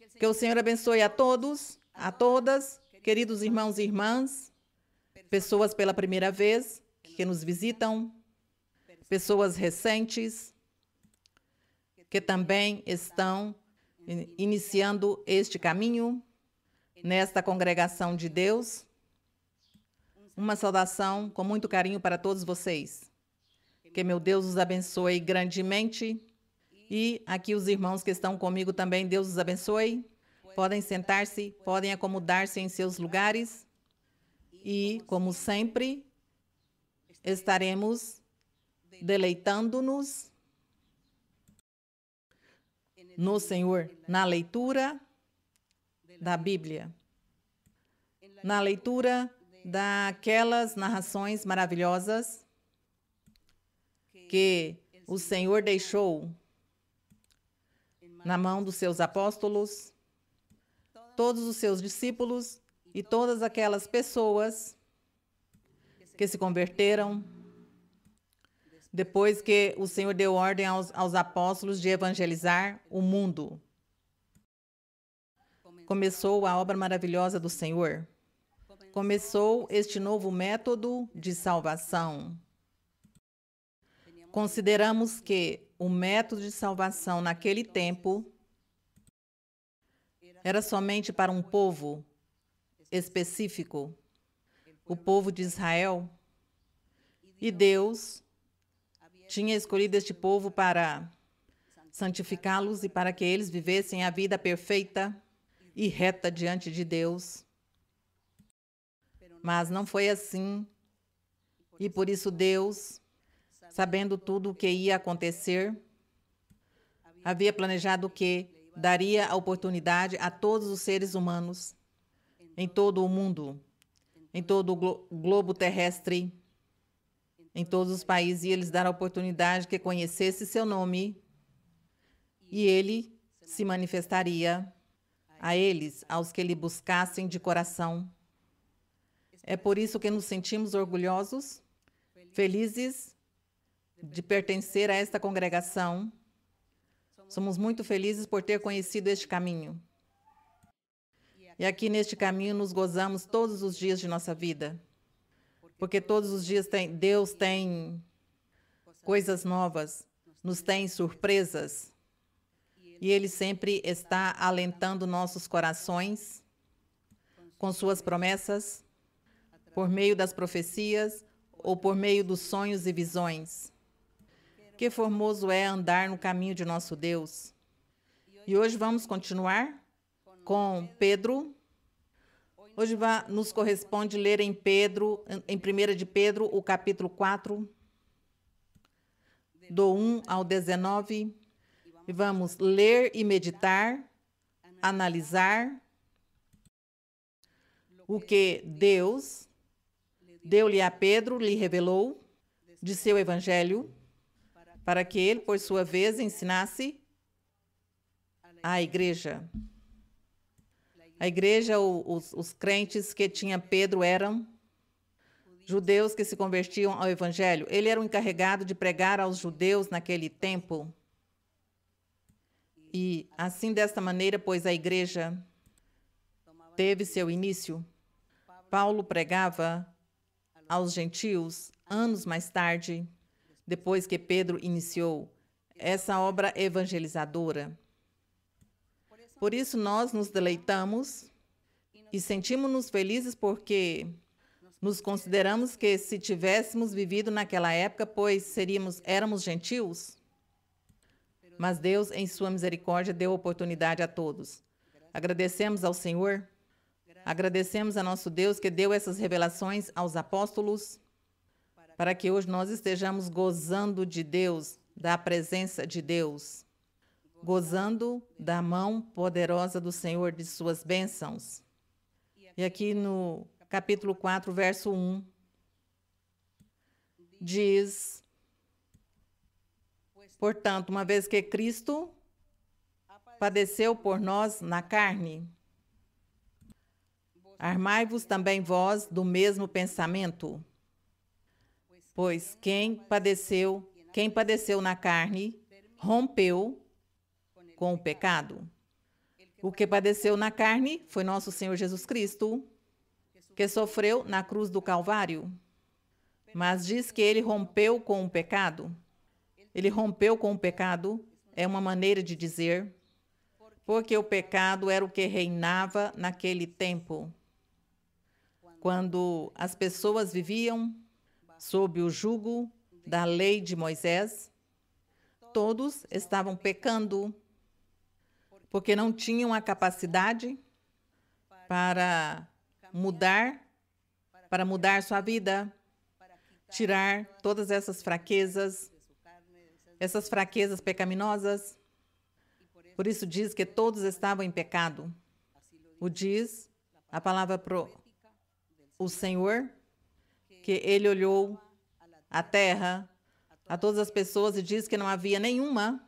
Que o Senhor abençoe a todos, a todas, queridos irmãos e irmãs, pessoas pela primeira vez que nos visitam, pessoas recentes que também estão iniciando este caminho nesta congregação de Deus. Uma saudação com muito carinho para todos vocês. Que meu Deus os abençoe grandemente. E aqui os irmãos que estão comigo também, Deus os abençoe. Podem sentar-se, podem acomodar-se em seus lugares. E, como sempre, estaremos deleitando-nos no Senhor, na leitura da Bíblia, na leitura daquelas narrações maravilhosas que o Senhor deixou na mão dos seus apóstolos, todos os seus discípulos e todas aquelas pessoas que se converteram depois que o Senhor deu ordem aos apóstolos de evangelizar o mundo. Começou a obra maravilhosa do Senhor. Começou este novo método de salvação. Consideramos que o método de salvação naquele tempo era somente para um povo específico, o povo de Israel. E Deus tinha escolhido este povo para santificá-los e para que eles vivessem a vida perfeita e reta diante de Deus. Mas não foi assim. E por isso Deus, sabendo tudo o que ia acontecer, havia planejado que daria a oportunidade a todos os seres humanos, em todo o mundo, em todo o globo terrestre, em todos os países, e eles dar a oportunidade que conhecesse seu nome, e ele se manifestaria a eles, aos que lhe buscassem de coração. É por isso que nos sentimos orgulhosos, felizes de pertencer a esta congregação. Somos muito felizes por ter conhecido este caminho. E aqui neste caminho nos gozamos todos os dias de nossa vida. Porque todos os dias Deus tem coisas novas, nos tem surpresas. E Ele sempre está alentando nossos corações com suas promessas, por meio das profecias ou por meio dos sonhos e visões. Que formoso é andar no caminho de nosso Deus. E hoje vamos continuar com Pedro. Hoje nos corresponde ler em 1 de Pedro, o capítulo 4, do 1 ao 19. E vamos ler e meditar, analisar o que Deus deu-lhe a Pedro, lhe revelou de seu evangelho, para que ele, por sua vez, ensinasse à igreja. A igreja, os crentes que tinha Pedro eram judeus que se convertiam ao evangelho. Ele era o encarregado de pregar aos judeus naquele tempo. E assim, desta maneira, pois a igreja teve seu início. Paulo pregava aos gentios anos mais tarde, depois que Pedro iniciou essa obra evangelizadora. Por isso nós nos deleitamos e sentimos-nos felizes porque nos consideramos que se tivéssemos vivido naquela época, pois éramos gentios. Mas Deus, em sua misericórdia, deu oportunidade a todos. Agradecemos ao Senhor, agradecemos a nosso Deus que deu essas revelações aos apóstolos, para que hoje nós estejamos gozando de Deus, da presença de Deus, gozando da mão poderosa do Senhor, de suas bênçãos. E aqui no capítulo 4, verso 1, diz: portanto, uma vez que Cristo padeceu por nós na carne, armai-vos também vós do mesmo pensamento. Pois quem padeceu na carne, rompeu com o pecado. O que padeceu na carne foi nosso Senhor Jesus Cristo, que sofreu na cruz do Calvário. Mas diz que ele rompeu com o pecado. Ele rompeu com o pecado é uma maneira de dizer, porque o pecado era o que reinava naquele tempo. Quando as pessoas viviam sob o jugo da lei de Moisés, todos estavam pecando, porque não tinham a capacidade para mudar sua vida, tirar todas essas fraquezas pecaminosas. Por isso diz que todos estavam em pecado. O diz a palavra pro o Senhor, que ele olhou a terra, a todas as pessoas, e diz que não havia nenhuma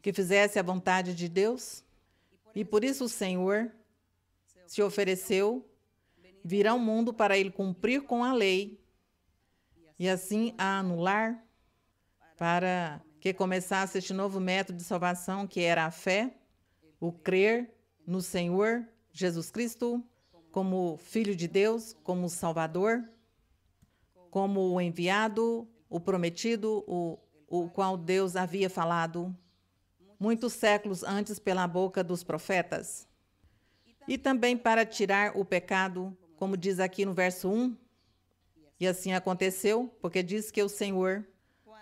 que fizesse a vontade de Deus. E por isso o Senhor se ofereceu vir ao mundo para ele cumprir com a lei e assim a anular, para que começasse este novo método de salvação, que era a fé, o crer no Senhor Jesus Cristo como Filho de Deus, como Salvador, como o enviado, o prometido, o qual Deus havia falado muitos séculos antes pela boca dos profetas. E também para tirar o pecado, como diz aqui no verso 1, e assim aconteceu, porque diz que o Senhor,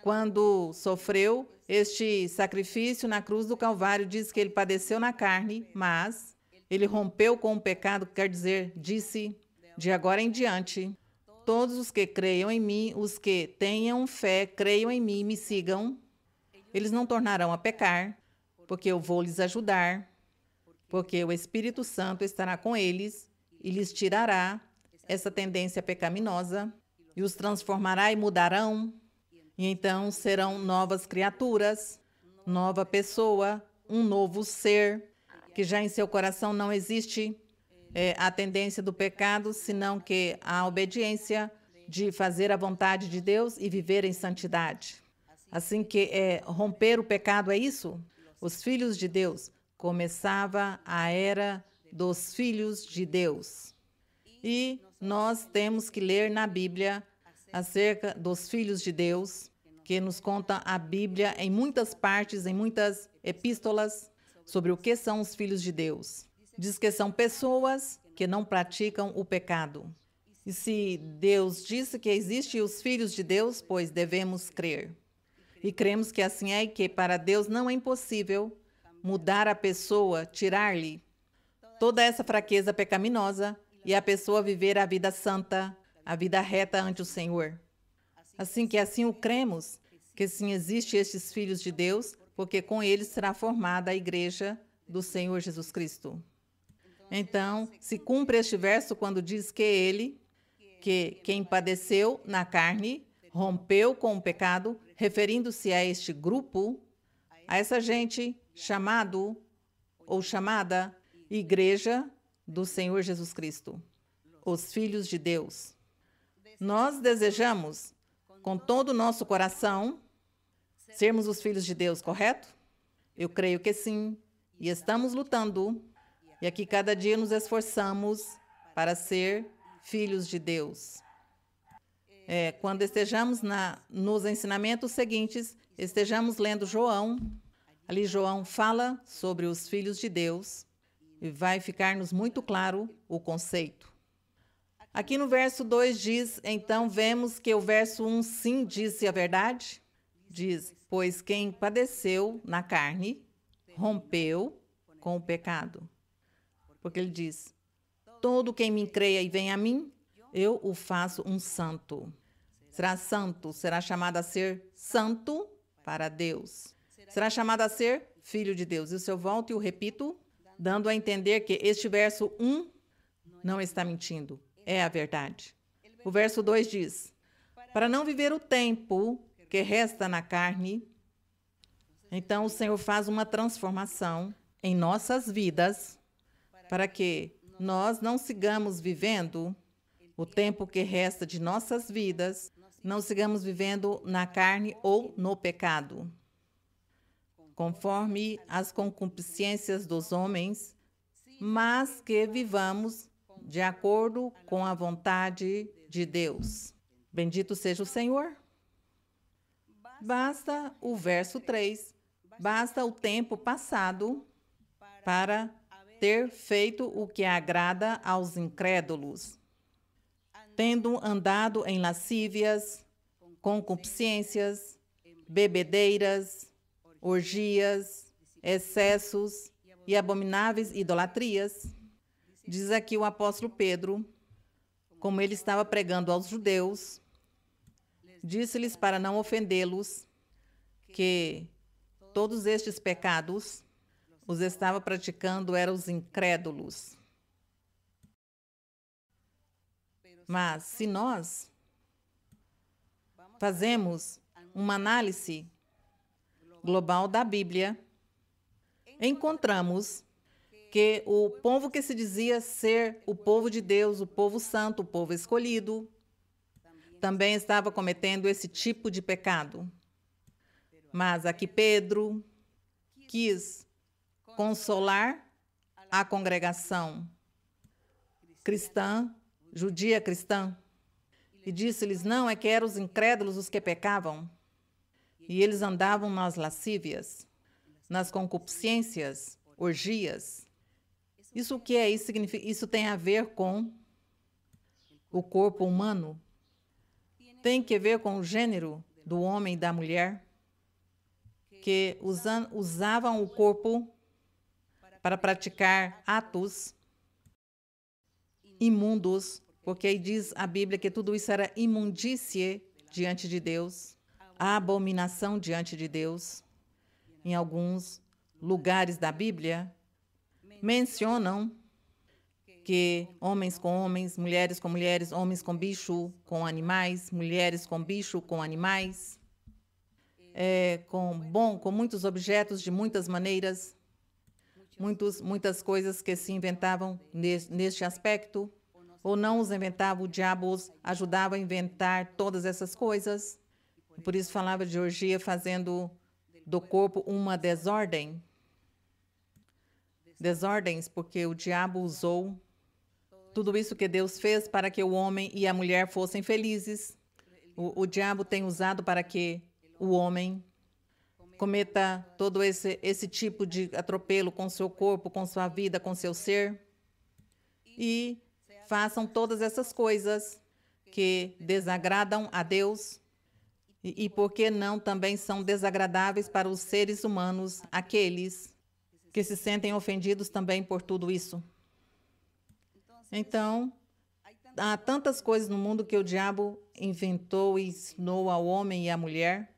quando sofreu este sacrifício na cruz do Calvário, diz que ele padeceu na carne, mas ele rompeu com o pecado, quer dizer, disse, de agora em diante, todos os que creiam em mim, os que tenham fé, creiam em mim e me sigam, eles não tornarão a pecar, porque eu vou lhes ajudar, porque o Espírito Santo estará com eles e lhes tirará essa tendência pecaminosa e os transformará e mudarão, e então serão novas criaturas, nova pessoa, um novo ser, que já em seu coração não existe a tendência do pecado, senão que a obediência de fazer a vontade de Deus e viver em santidade. Assim que romper o pecado é isso. Os filhos de Deus, começava a era dos filhos de Deus. E nós temos que ler na Bíblia acerca dos filhos de Deus, que nos conta a Bíblia em muitas partes, em muitas epístolas, sobre o que são os filhos de Deus. Diz que são pessoas que não praticam o pecado. E se Deus disse que existem os filhos de Deus, pois devemos crer. E cremos que assim é, e que para Deus não é impossível mudar a pessoa, tirar-lhe toda essa fraqueza pecaminosa e a pessoa viver a vida santa, a vida reta ante o Senhor. Assim que assim o cremos, que sim existe estes filhos de Deus, porque com eles será formada a igreja do Senhor Jesus Cristo. Então, se cumpre este verso quando diz que ele, que quem padeceu na carne, rompeu com o pecado, referindo-se a este grupo, a essa gente chamado ou chamada Igreja do Senhor Jesus Cristo, os filhos de Deus. Nós desejamos, com todo o nosso coração, sermos os filhos de Deus, correto? Eu creio que sim, e estamos lutando, e aqui cada dia nos esforçamos para ser filhos de Deus. Quando estejamos nos ensinamentos seguintes, estejamos lendo João. Ali João fala sobre os filhos de Deus e vai ficar-nos muito claro o conceito. Aqui no verso 2 diz, então vemos que o verso 1 sim disse a verdade. Diz, pois quem padeceu na carne, rompeu com o pecado. Porque ele diz, todo quem me creia e vem a mim, eu o faço um santo. Será santo, será chamado a ser santo para Deus. Será chamado a ser filho de Deus. Isso eu volto e o repito, dando a entender que este verso 1 não está mentindo, é a verdade. O verso 2 diz, para não viver o tempo que resta na carne, então o Senhor faz uma transformação em nossas vidas, para que nós não sigamos vivendo o tempo que resta de nossas vidas, não sigamos vivendo na carne ou no pecado. conforme as concupiscências dos homens, mas que vivamos de acordo com a vontade de Deus. Bendito seja o Senhor. Basta o verso 3, basta o tempo passado para ter feito o que agrada aos incrédulos, tendo andado em lascívias, concupiscências, bebedeiras, orgias, excessos e abomináveis idolatrias. Diz aqui o apóstolo Pedro, como ele estava pregando aos judeus, disse-lhes para não ofendê-los, que todos estes pecados os estava praticando eram os incrédulos. Mas se nós fazemos uma análise global da Bíblia, encontramos que o povo que se dizia ser o povo de Deus, o povo santo, o povo escolhido, também estava cometendo esse tipo de pecado. Mas aqui Pedro quis consolar a congregação cristã, judia cristã, e disse-lhes, não, é que eram os incrédulos os que pecavam, e eles andavam nas lascívias, nas concupiscências, orgias. Isso o que é? Isso significa, isso tem a ver com o corpo humano, tem que ver com o gênero do homem e da mulher, que usavam o corpo para praticar atos imundos, porque aí diz a Bíblia que tudo isso era imundície diante de Deus, a abominação diante de Deus. Em alguns lugares da Bíblia, mencionam que homens com homens, mulheres com mulheres, homens com bicho com animais, mulheres com bicho com animais, com muitos objetos de muitas maneiras, muitas coisas que se inventavam neste aspecto, ou não os inventava, o diabo os ajudava a inventar todas essas coisas. Por isso falava de orgia, fazendo do corpo uma desordem. Desordens, porque o diabo usou tudo isso que Deus fez para que o homem e a mulher fossem felizes. O diabo tem usado para que o homem cometa todo esse tipo de atropelo com seu corpo, com sua vida, com seu ser, e façam todas essas coisas que desagradam a Deus e por que não também são desagradáveis para os seres humanos, aqueles que se sentem ofendidos também por tudo isso. Então, há tantas coisas no mundo que o diabo inventou e ensinou ao homem e à mulher.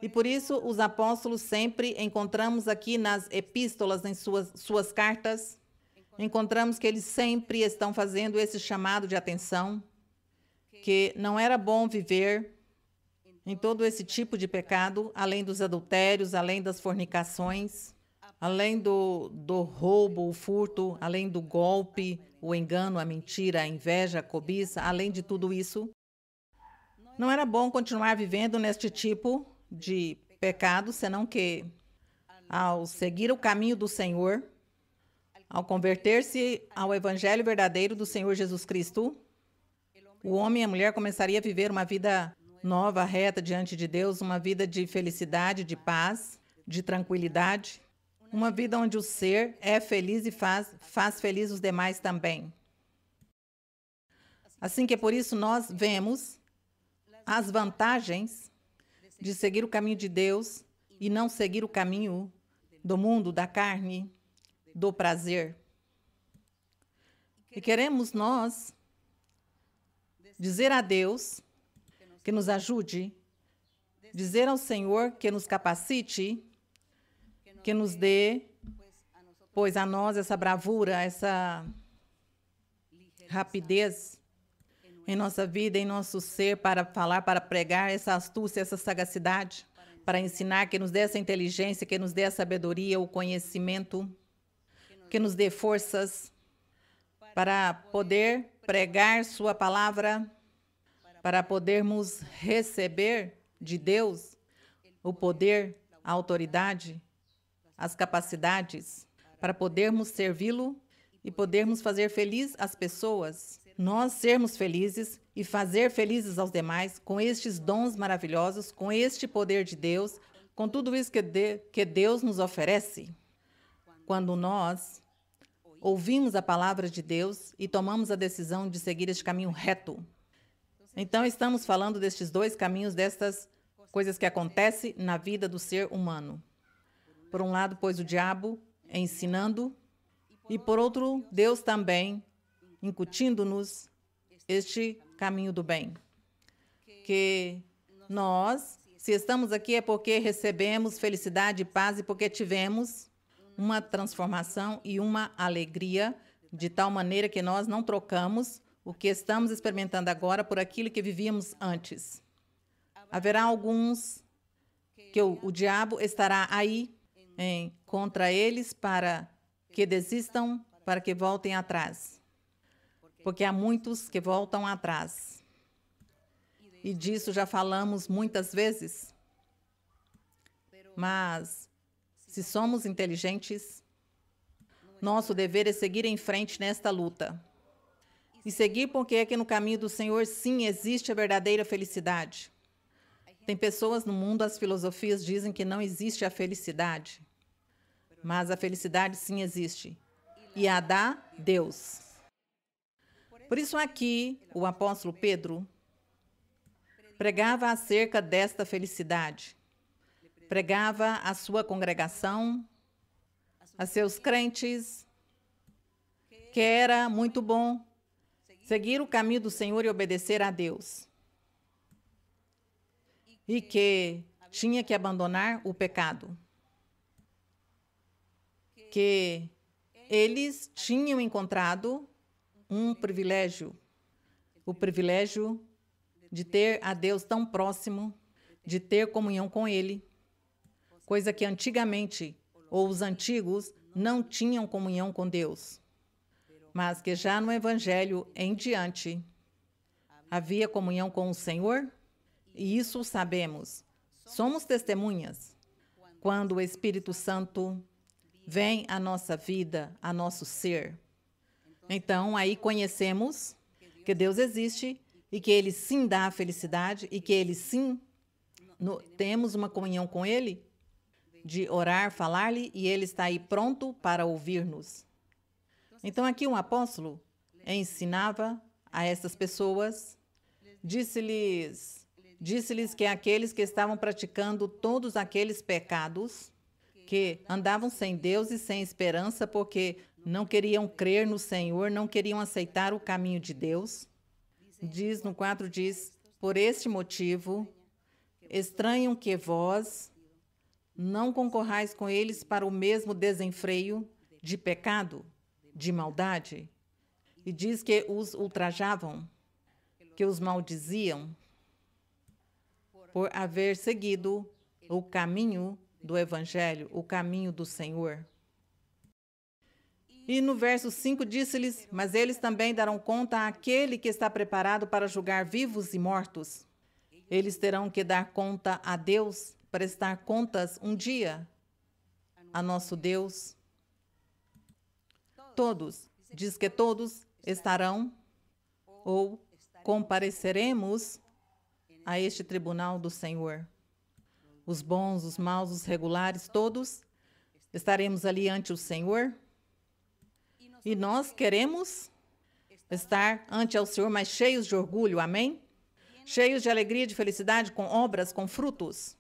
E por isso os apóstolos sempre encontramos aqui nas epístolas, em suas cartas, encontramos que eles sempre estão fazendo esse chamado de atenção, que não era bom viver em todo esse tipo de pecado, além dos adultérios, além das fornicações, além do roubo, o furto, além do golpe, o engano, a mentira, a inveja, a cobiça, além de tudo isso. Não era bom continuar vivendo neste tipo de pecado, senão que, ao seguir o caminho do Senhor, ao converter-se ao Evangelho verdadeiro do Senhor Jesus Cristo, o homem e a mulher começariam a viver uma vida nova, reta diante de Deus, uma vida de felicidade, de paz, de tranquilidade, uma vida onde o ser é feliz e faz feliz os demais também. Assim que por isso nós vemos as vantagens de seguir o caminho de Deus e não seguir o caminho do mundo, da carne, do prazer. E queremos nós dizer a Deus que nos ajude, dizer ao Senhor que nos capacite, que nos dê, pois a nós essa bravura, essa rapidez em nossa vida, em nosso ser, para falar, para pregar, essa astúcia, essa sagacidade, para ensinar, que nos dê essa inteligência, que nos dê a sabedoria, o conhecimento, que nos dê forças para poder pregar sua palavra, para podermos receber de Deus o poder, a autoridade, as capacidades para podermos servi-lo e podermos fazer feliz as pessoas. Nós sermos felizes e fazer felizes aos demais com estes dons maravilhosos, com este poder de Deus, com tudo isso que Deus nos oferece. Quando nós ouvimos a palavra de Deus e tomamos a decisão de seguir este caminho reto. Então, estamos falando destes dois caminhos, destas coisas que acontecem na vida do ser humano. Por um lado, pois, o diabo ensinando, e por outro, Deus também incutindo-nos este caminho do bem. Que nós, se estamos aqui, é porque recebemos felicidade e paz e porque tivemos uma transformação e uma alegria de tal maneira que nós não trocamos o que estamos experimentando agora por aquilo que vivíamos antes. Haverá alguns que o diabo estará aí contra eles para que desistam, para que voltem atrás. Porque há muitos que voltam atrás. E disso já falamos muitas vezes. Mas, se somos inteligentes, nosso dever é seguir em frente nesta luta. E seguir porque é que no caminho do Senhor, sim, existe a verdadeira felicidade. Tem pessoas no mundo, as filosofias dizem que não existe a felicidade. Mas a felicidade, sim, existe. E a dá Deus. Por isso aqui, o apóstolo Pedro pregava acerca desta felicidade. Pregava à sua congregação, a seus crentes, que era muito bom seguir o caminho do Senhor e obedecer a Deus. E que tinha que abandonar o pecado. Que eles tinham encontrado um privilégio, o privilégio de ter a Deus tão próximo, de ter comunhão com Ele, coisa que antigamente, ou os antigos, não tinham comunhão com Deus, mas que já no Evangelho em diante havia comunhão com o Senhor, e isso sabemos. Somos testemunhas quando o Espírito Santo vem à nossa vida, a nosso ser. Então, aí conhecemos que Deus existe e que Ele sim dá a felicidade e que Ele sim temos uma comunhão com Ele, de orar, falar-lhe, e Ele está aí pronto para ouvir-nos. Então, aqui um apóstolo ensinava a essas pessoas, disse-lhes que aqueles que estavam praticando todos aqueles pecados, que andavam sem Deus e sem esperança, porque não queriam crer no Senhor, não queriam aceitar o caminho de Deus. Diz no 4, por este motivo, estranham que vós não concorrais com eles para o mesmo desenfreio de pecado, de maldade. E diz que os ultrajavam, que os maldiziam, por haver seguido o caminho do Evangelho, o caminho do Senhor. E no verso 5 disse-lhes, mas eles também darão conta àquele que está preparado para julgar vivos e mortos. Eles terão que dar conta a Deus, prestar contas um dia a nosso Deus. Todos, diz que todos estarão ou compareceremos a este tribunal do Senhor. Os bons, os maus, os regulares, todos estaremos ali ante o Senhor. E nós queremos estar ante ao Senhor, mas cheios de orgulho, amém? Cheios de alegria, de felicidade, com obras, com frutos,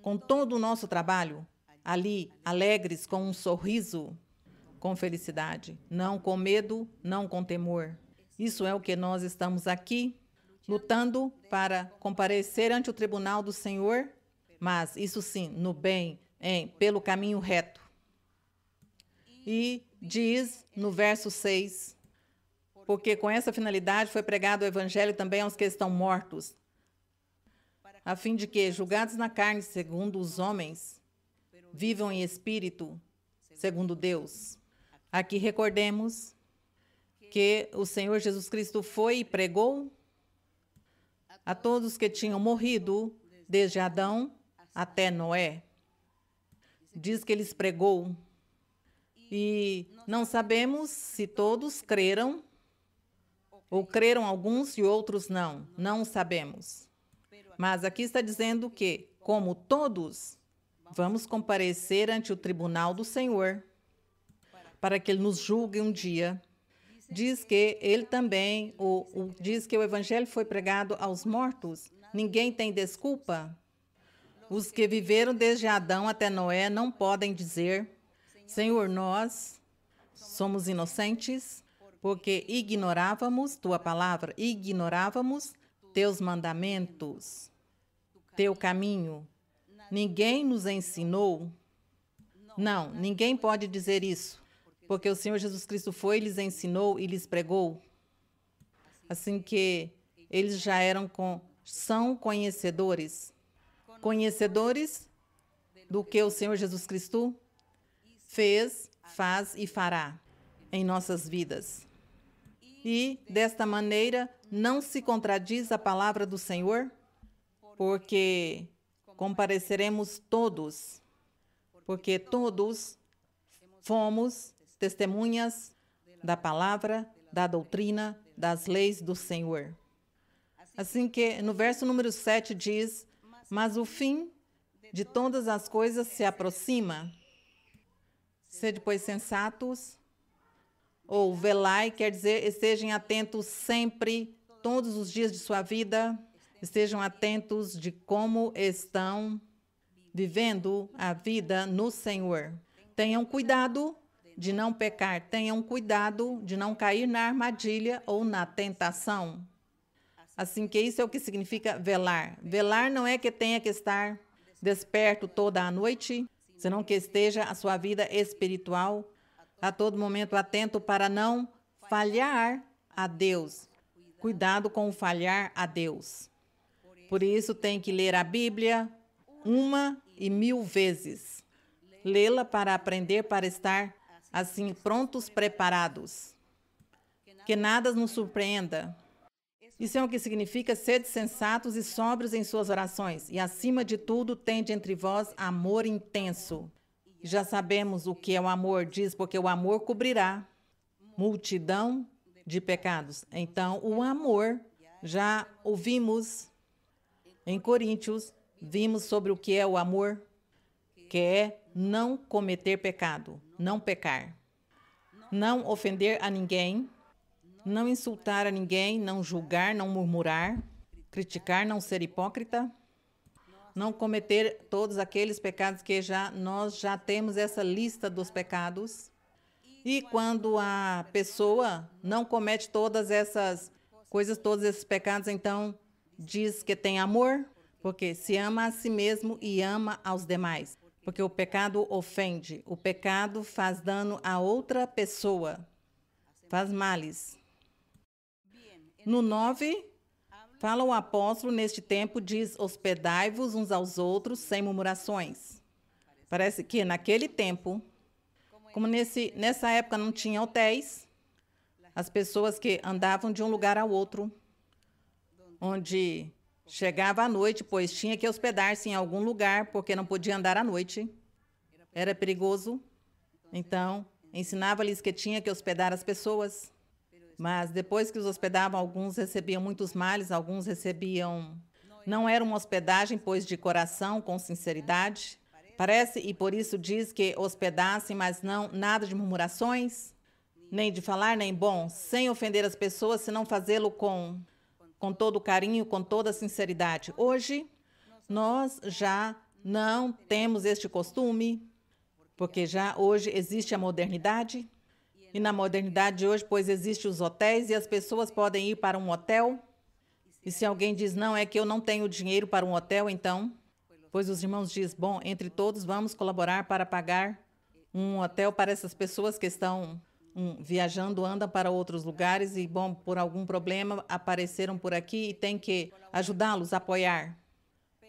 com todo o nosso trabalho, ali, alegres, com um sorriso, com felicidade, não com medo, não com temor. Isso é o que nós estamos aqui, lutando para comparecer ante o tribunal do Senhor, mas isso sim, no bem, pelo caminho reto. E diz no verso 6, porque com essa finalidade foi pregado o Evangelho também aos que estão mortos, a fim de que, julgados na carne segundo os homens, vivam em espírito segundo Deus. Aqui recordemos que o Senhor Jesus Cristo foi e pregou a todos que tinham morrido, desde Adão até Noé. diz que ele pregou. E não sabemos se todos creram, ou creram alguns e outros não. Não sabemos. Mas aqui está dizendo que, como todos, vamos comparecer ante o tribunal do Senhor, para que ele nos julgue um dia. Diz que ele também, diz que o evangelho foi pregado aos mortos. Ninguém tem desculpa. Os que viveram desde Adão até Noé não podem dizer: Senhor, nós somos inocentes porque ignorávamos tua palavra, ignorávamos teus mandamentos, teu caminho. Ninguém nos ensinou. Não, ninguém pode dizer isso, porque o Senhor Jesus Cristo foi, lhes ensinou e lhes pregou. Assim que eles já são conhecedores do que o Senhor Jesus Cristo fez, faz e fará em nossas vidas. E, desta maneira, não se contradiz a palavra do Senhor, porque compareceremos todos, porque todos fomos testemunhas da palavra, da doutrina, das leis do Senhor. Assim que, no verso número 7 diz: mas o fim de todas as coisas se aproxima. Sede, pois, sensatos, ou velai, quer dizer, estejam atentos sempre, todos os dias de sua vida, estejam atentos de como estão vivendo a vida no Senhor. Tenham cuidado de não pecar, tenham cuidado de não cair na armadilha ou na tentação. Assim que isso é o que significa velar. Velar não é que tenha que estar desperto toda a noite, senão que esteja a sua vida espiritual a todo momento atento para não falhar a Deus. Cuidado com o falhar a Deus. Por isso tem que ler a Bíblia 1.000 vezes. Lê-la para aprender, para estar assim prontos, preparados. Que nada nos surpreenda. Isso é o que significa sede sensatos e sóbrios em suas orações. E, acima de tudo, tende entre vós amor intenso. Já sabemos o que é o amor, diz, porque o amor cobrirá multidão de pecados. Então, o amor, já ouvimos em Coríntios, vimos sobre o que é o amor, que é não cometer pecado, não pecar, não ofender a ninguém, não insultar a ninguém, não julgar, não murmurar, criticar, não ser hipócrita, não cometer todos aqueles pecados que nós já temos essa lista dos pecados. E quando a pessoa não comete todas essas coisas, todos esses pecados, então diz que tem amor, porque se ama a si mesmo e ama aos demais. Porque o pecado ofende, o pecado faz dano a outra pessoa, faz males. No 9, fala o apóstolo, neste tempo, diz: hospedai-vos uns aos outros sem murmurações. Parece que naquele tempo, como nessa época não tinha hotéis, as pessoas que andavam de um lugar ao outro, onde chegava à noite, pois tinha que hospedar-se em algum lugar, porque não podia andar à noite, era perigoso. Então, ensinava-lhes que tinha que hospedar as pessoas. Mas depois que os hospedavam, alguns recebiam muitos males, alguns recebiam... Não era uma hospedagem, pois de coração, com sinceridade. Parece, e por isso diz que hospedassem, mas não nada de murmurações, nem de falar, nem bom, sem ofender as pessoas, senão fazê-lo com todo carinho, com toda sinceridade. Hoje, nós já não temos este costume, porque já hoje existe a modernidade. E na modernidade de hoje, pois, existem os hotéis e as pessoas podem ir para um hotel. E se alguém diz, não, é que eu não tenho dinheiro para um hotel, então, pois os irmãos dizem, bom, entre todos vamos colaborar para pagar um hotel para essas pessoas que estão viajando, andam para outros lugares e, bom, por algum problema apareceram por aqui e tem que ajudá-los, apoiar.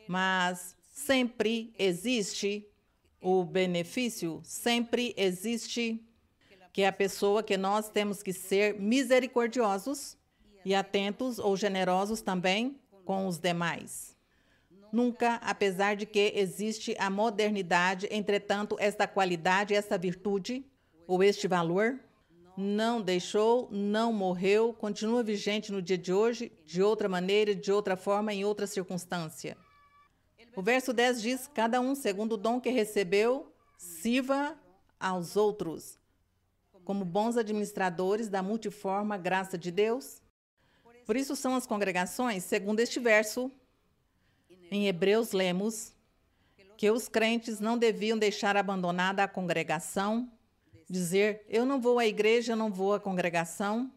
Mas sempre existe o benefício, sempre existe que a pessoa que nós temos que ser misericordiosos e atentos ou generosos também com os demais. Nunca, apesar de que existe a modernidade, entretanto, esta qualidade, esta virtude, ou este valor, não deixou, não morreu, continua vigente no dia de hoje, de outra maneira, de outra forma, em outra circunstância. O verso 10 diz: cada um, segundo o dom que recebeu, sirva aos outros, como bons administradores da multiforme graça de Deus. Por isso são as congregações, segundo este verso, em Hebreus lemos que os crentes não deviam deixar abandonada a congregação, dizer, eu não vou à igreja, eu não vou à congregação,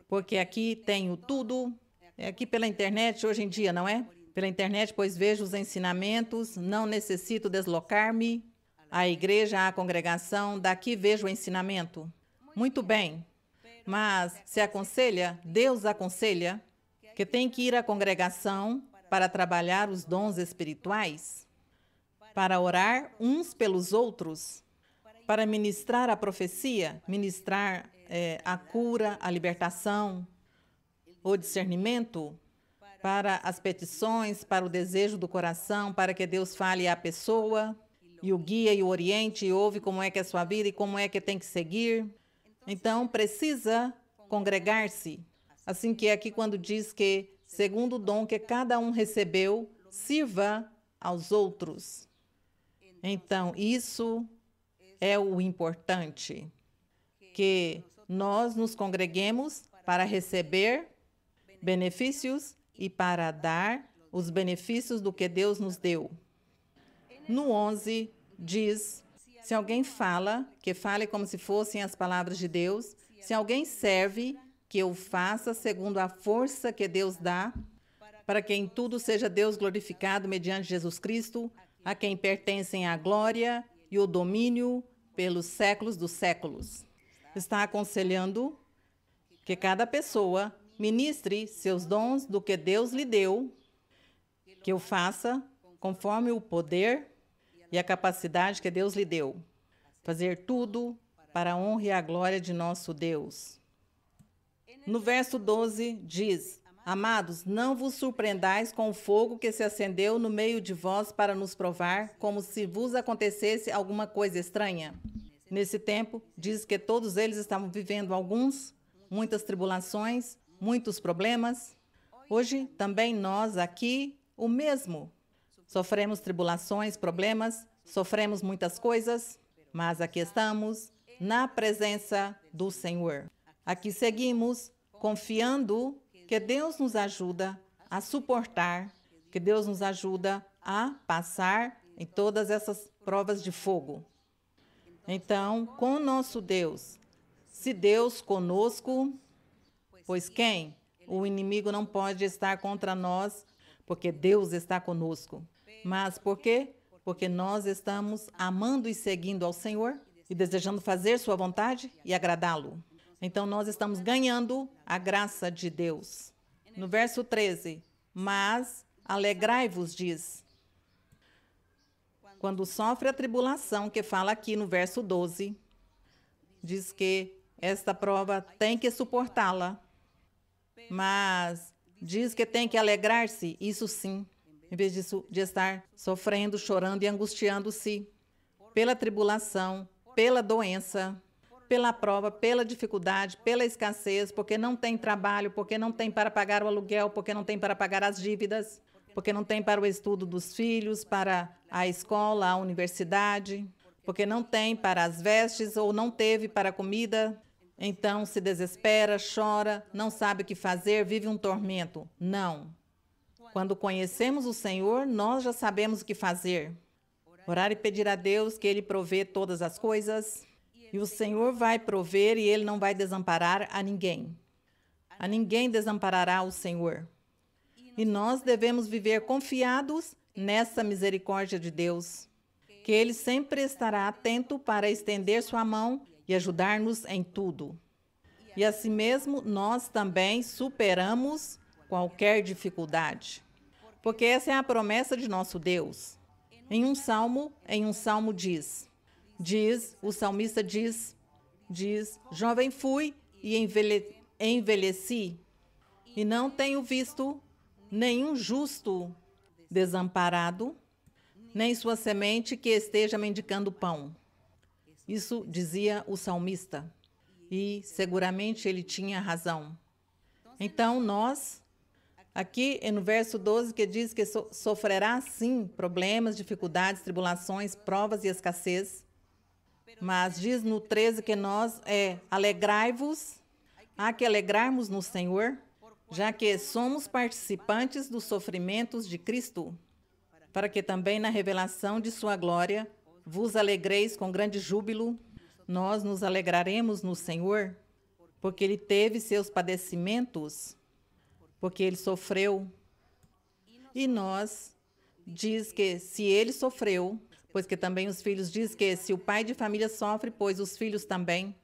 porque aqui tenho tudo, é aqui pela internet hoje em dia, não é? Pela internet, pois vejo os ensinamentos, não necessito deslocar-me à igreja, à congregação, daqui vejo o ensinamento. Muito bem, mas se aconselha, Deus aconselha, que tem que ir à congregação para trabalhar os dons espirituais, para orar uns pelos outros, para ministrar a profecia, ministrar a cura, a libertação, o discernimento, para as petições, para o desejo do coração, para que Deus fale à pessoa, e o guia e o oriente, e ouve como é que é a sua vida e como é que tem que seguir. Então, precisa congregar-se. Assim que aqui quando diz que, segundo o dom que cada um recebeu, sirva aos outros. Então, isso é o importante, que nós nos congreguemos para receber benefícios e para dar os benefícios do que Deus nos deu. No 11, diz, se alguém fala, que fale como se fossem as palavras de Deus. Se alguém serve, que o faça segundo a força que Deus dá, para que em tudo seja Deus glorificado mediante Jesus Cristo, a quem pertencem a glória e o domínio pelos séculos dos séculos. Está aconselhando que cada pessoa ministre seus dons do que Deus lhe deu, que o faça conforme o poder e a capacidade que Deus lhe deu. Fazer tudo para a honra e a glória de nosso Deus. No verso 12 diz, amados, não vos surpreendais com o fogo que se acendeu no meio de vós para nos provar, como se vos acontecesse alguma coisa estranha. Nesse tempo, diz que todos eles estavam vivendo muitas tribulações, muitos problemas. Hoje, também nós aqui, o mesmo. Sofremos tribulações, problemas, sofremos muitas coisas, mas aqui estamos na presença do Senhor. Aqui seguimos confiando que Deus nos ajuda a suportar, que Deus nos ajuda a passar em todas essas provas de fogo. Então, com nosso Deus, se Deus conosco, pois quem? O inimigo não pode estar contra nós, porque Deus está conosco. Mas por quê? Porque nós estamos amando e seguindo ao Senhor e desejando fazer sua vontade e agradá-lo. Então, nós estamos ganhando a graça de Deus. No verso 13, mas alegrai-vos, diz. Quando sofre a tribulação, que fala aqui no verso 12, diz que esta prova tem que suportá-la, mas diz que tem que alegrar-se, isso sim, em vez de estar sofrendo, chorando e angustiando-se pela tribulação, pela doença, pela prova, pela dificuldade, pela escassez, porque não tem trabalho, porque não tem para pagar o aluguel, porque não tem para pagar as dívidas, porque não tem para o estudo dos filhos, para a escola, a universidade, porque não tem para as vestes ou não teve para a comida. Então se desespera, chora, não sabe o que fazer, vive um tormento. Não. Quando conhecemos o Senhor, nós já sabemos o que fazer. Orar e pedir a Deus que Ele provê todas as coisas. E o Senhor vai prover e Ele não vai desamparar a ninguém. A ninguém desamparará o Senhor. E nós devemos viver confiados nessa misericórdia de Deus, que Ele sempre estará atento para estender sua mão e ajudar-nos em tudo. E assim mesmo, nós também superamos qualquer dificuldade, porque essa é a promessa de nosso Deus. Em um salmo o salmista diz, jovem fui e envelheci, e não tenho visto nenhum justo desamparado, nem sua semente que esteja mendicando pão. Isso dizia o salmista, e seguramente ele tinha razão. Então, nós, aqui no verso 12, que diz que sofrerá, sim, problemas, dificuldades, tribulações, provas e escassez, mas diz no 13 que nós alegrai-vos, há que alegrarmos no Senhor, já que somos participantes dos sofrimentos de Cristo, para que também na revelação de sua glória vos alegreis com grande júbilo. Nós nos alegraremos no Senhor, porque ele teve seus padecimentos, porque ele sofreu. E nós, diz que se ele sofreu, pois que também os filhos, diz que se o pai de família sofre, pois os filhos também.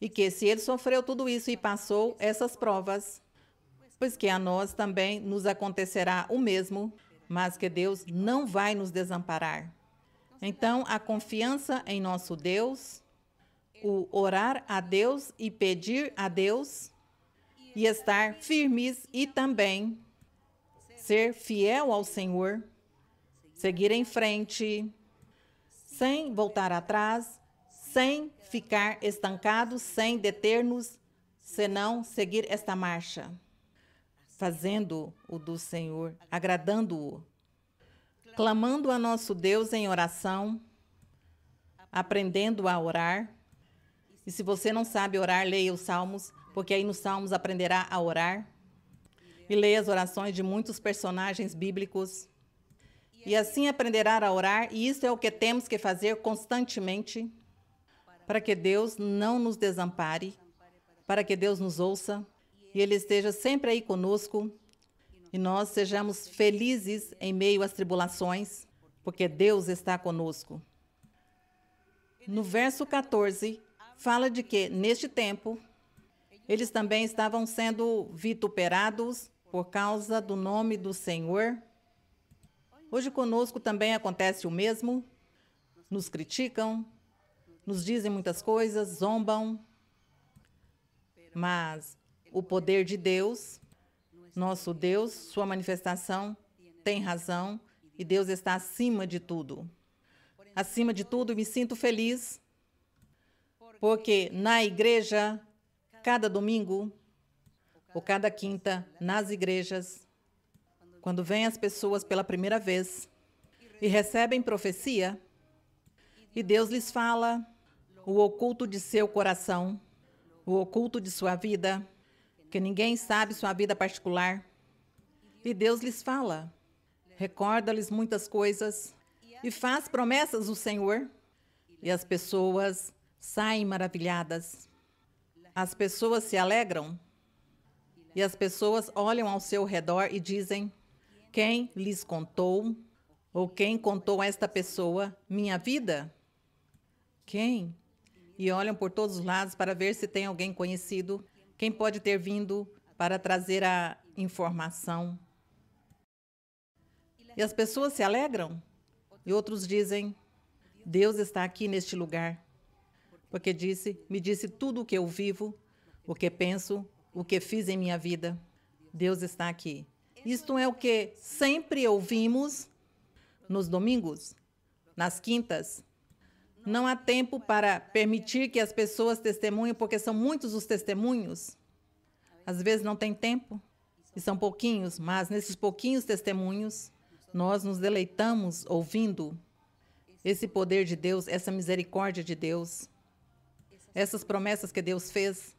E que se ele sofreu tudo isso e passou essas provas, pois que a nós também nos acontecerá o mesmo, mas que Deus não vai nos desamparar. Então, a confiança em nosso Deus, o orar a Deus e pedir a Deus, e estar firmes e também ser fiel ao Senhor, seguir em frente, sem voltar atrás, sem ficar estancados, sem deter-nos, senão seguir esta marcha, fazendo o do Senhor, agradando-o, clamando a nosso Deus em oração, aprendendo a orar. E se você não sabe orar, leia os Salmos, porque aí nos Salmos aprenderá a orar. E leia as orações de muitos personagens bíblicos. E assim aprenderá a orar, e isso é o que temos que fazer constantemente, para que Deus não nos desampare, para que Deus nos ouça, e Ele esteja sempre aí conosco, e nós sejamos felizes em meio às tribulações, porque Deus está conosco. No verso 14, fala de que, neste tempo, eles também estavam sendo vituperados por causa do nome do Senhor. Hoje conosco também acontece o mesmo. Nos criticam, nos dizem muitas coisas, zombam. Mas o poder de Deus, nosso Deus, sua manifestação, tem razão e Deus está acima de tudo. Acima de tudo, me sinto feliz, porque na igreja, cada domingo, ou cada quinta, nas igrejas, quando vêm as pessoas pela primeira vez e recebem profecia, e Deus lhes fala o oculto de seu coração, o oculto de sua vida, que ninguém sabe sua vida particular. E Deus lhes fala, recorda-lhes muitas coisas e faz promessas o Senhor. E as pessoas saem maravilhadas. As pessoas se alegram. E as pessoas olham ao seu redor e dizem, quem lhes contou? Ou quem contou a esta pessoa minha vida? Quem? E olham por todos os lados para ver se tem alguém conhecido, quem pode ter vindo para trazer a informação. E as pessoas se alegram. E outros dizem, Deus está aqui neste lugar. Porque me disse tudo o que eu vivo, o que penso, o que fiz em minha vida. Deus está aqui. Isto é o que sempre ouvimos nos domingos, nas quintas. Não há tempo para permitir que as pessoas testemunhem, porque são muitos os testemunhos. Às vezes não tem tempo, e são pouquinhos, mas nesses pouquinhos testemunhos, nós nos deleitamos ouvindo esse poder de Deus, essa misericórdia de Deus, essas promessas que Deus fez,